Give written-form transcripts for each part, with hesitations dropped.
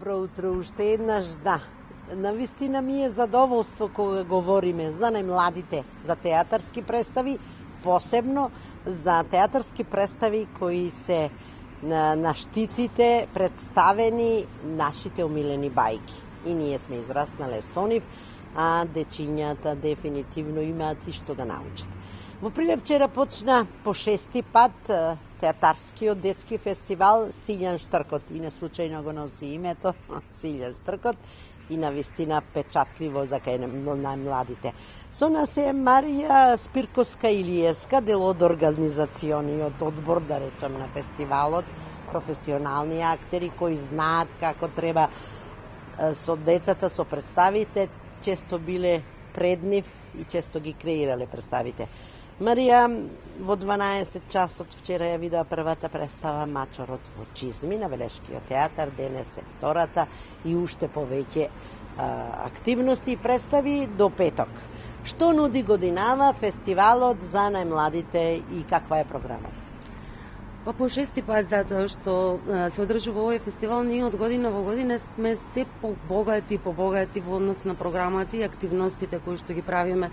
Добро утро, уште еднаш, да. Навистина ми е задоволство кога говориме за најмладите, за театарски представи, посебно за театарски представи кои се на штиците представени нашите омилени бајки. И ние сме израснале со нив, а дечињата дефинитивно имаат и што да научат. Во Прилеп вчера почна по 6-ти пат театарскиот детски фестивал Силјан Штркот. И не случајно го носи името Силјан Штркот и навистина печатливо за кај најмладите. Со нас е Марија Спирковска-Илиевска, дел од организациониот одбор, да речам, на фестивалот, професионални актери кои знаат како треба со децата, со представите, често биле пред нив и често ги креирале представите. Марија, во 12 часот вчера ја видеа првата представа Мачорот во чизми на Велешкиот театар, денес е втората и уште повеќе активности и представи до петок. Што нуди годинава фестивалот за најмладите и каква е програмата? Па по 6-ти пат, затоа што се одржува овој фестивал, ние од година во година сме се побогати во однос на програмата и активностите кои што ги правиме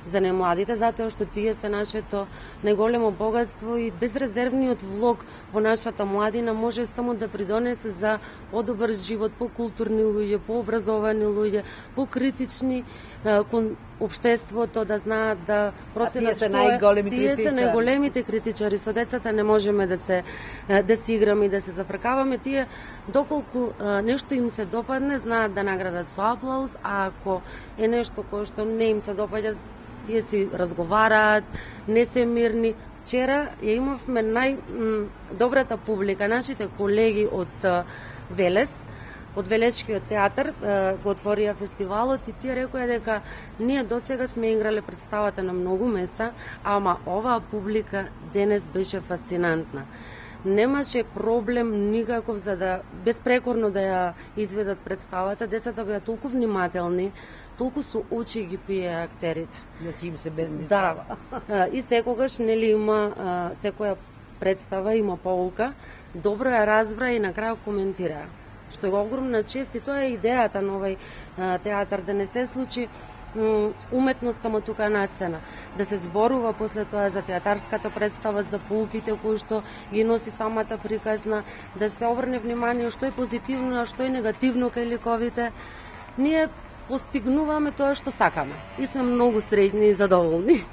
за најмладите, затоа што тие се нашето најголемо богатство и безрезервниот влог во нашата младина може само да придонесе за подобар живот, покултурни луѓе, пообразовани луѓе, покритични кон општеството, да знаат да проценат што е. Тие се најголемите критичари. Со децата не можеме да се играме и да се зафркаваме. Тие доколку нешто им се допадне, знаат да наградат со аплауз, а ако е нешто кое што не им се допаѓа, тие си разговараат, не се мирни. Вчера ја имавме најдобрата публика, нашите колеги од Велес, од Велешкиот театар, го отворија фестивалот и тие рекоа дека ние досега сме играле представата на многу места, ама оваа публика денес беше фасцинантна. Немаше проблем никаков за да безпрекорно да ја изведат представата. Децата беа толку внимателни, толку со очи ги пие актерите. Значи им се бедни става. Да. И секогаш нели има секоја представа има поука, добро ја разбра и на крај коментира. Што е огромна чест и тоа е идејата на овој театар, да не се случи уметност само тука на сцена, да се зборува после тоа за театарската представа, за поуките кои што ги носи самата приказна, да се обрне внимание што е позитивно, а што е негативно кај ликовите. Ние постигнуваме тоа што сакаме и сме многу среќни и задоволни.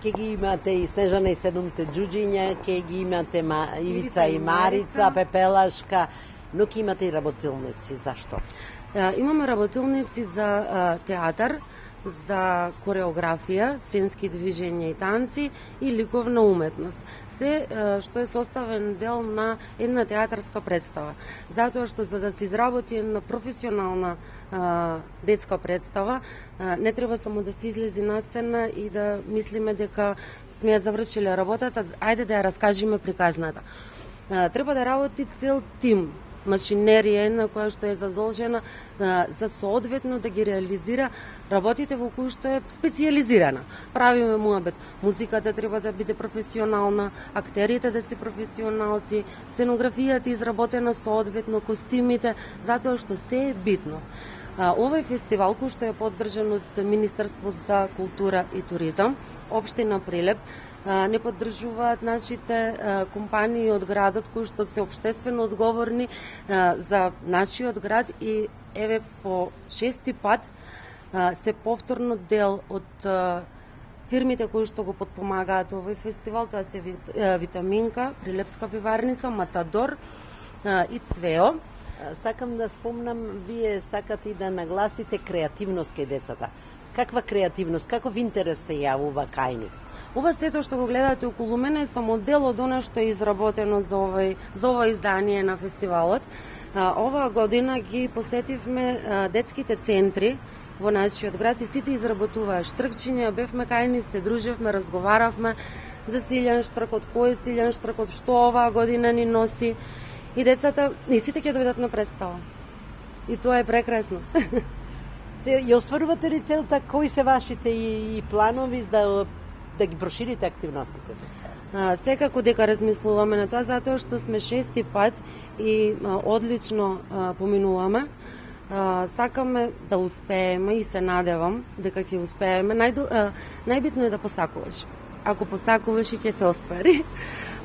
Ке ги имате и Снежана и седумте џуџиња, ке ги имате Ивица и Марица, Пепелашка, но ке имате и работилници. Зашто? Имаме работилници за театар, за кореографија, сценски движења и танци и ликовна уметност. Се што е составен дел на една театарска представа. Затоа што за да се изработи една професионална детска представа, не треба само да се излези на сцена и да мислиме дека сме ја завршиле работата, ајде да ја раскажеме приказната. Треба да работи цел тим, машинерија една која што е задолжена за соодветно да ги реализира работите во кои што е специјализирана. Правиме муабет, музиката треба да биде професионална, актерите да се професионалци, сценографијата изработена соодветно, костимите, затоа што се е битно. Овој фестивал кој што е поддржан од Министерство за култура и туризам, општина Прилеп, не поддржуваат нашите компании од градот кои што се општествено одговорни за нашиот град и еве по 6-ти пат се повторно дел од фирмите кои што го потпомагаат овој фестивал. Тоа се Витаминка, Прилепска пиварница, Матадор и Цвео. Сакам да спомнам, вие сакате и да нагласите креативност кај децата. Каква креативност, каков интерес се јавува кај нив? Ова сето што го гледате околу мене е само дел од она што е изработено за ова издание на фестивалот. Оваа година ги посетивме детските центри во нашиот град и сите изработуваа штркчиња, бевме кај нив, се дружевме, разговаравме за Силјан Штркот, кој е Силјан Штркот, што оваа година ни носи. И децата, и сите ќе дојдат на представа. И тоа е прекрасно. Ја остварувате ли целта, кои се вашите и планови да да ги проширите активностите? Секако дека размислуваме на тоа, затоа што сме 6-ти пат и одлично поминуваме. Сакаме да успееме и се надевам дека ќе успееме. Најбитно е да посакуваш. Ако посакуваш и ќе се оствари.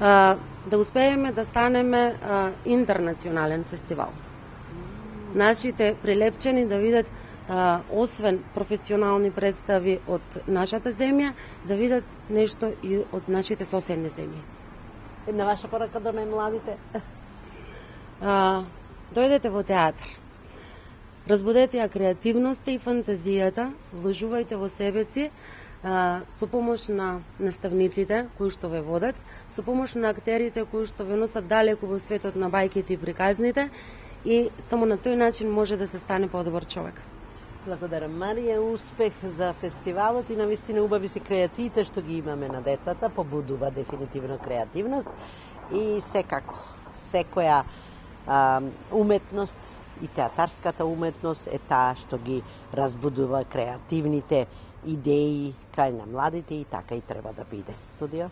Да успееме да станеме интернационален фестивал. Нашите прилепчени да видат освен професионални представи од нашата земја, да видат нешто и од нашите соседни земји. Една ваша порака до најмладите? Дојдете во театар. Разбудете ја креативноста и фантазијата, вложувајте во себе си, со помош на наставниците кои што ве водат, со помош на актерите кои што ве носат далеку во светот на бајките и приказните, и само на тој начин може да се стане подобар човек. Благодарам, Марија, успех за фестивалот и навистина убави се креациите што ги имаме на децата, побудува дефинитивно креативност и секако, секоја уметност и театарската уметност е таа што ги разбудува креативните идеи кај на младите и така и треба да биде. Студио?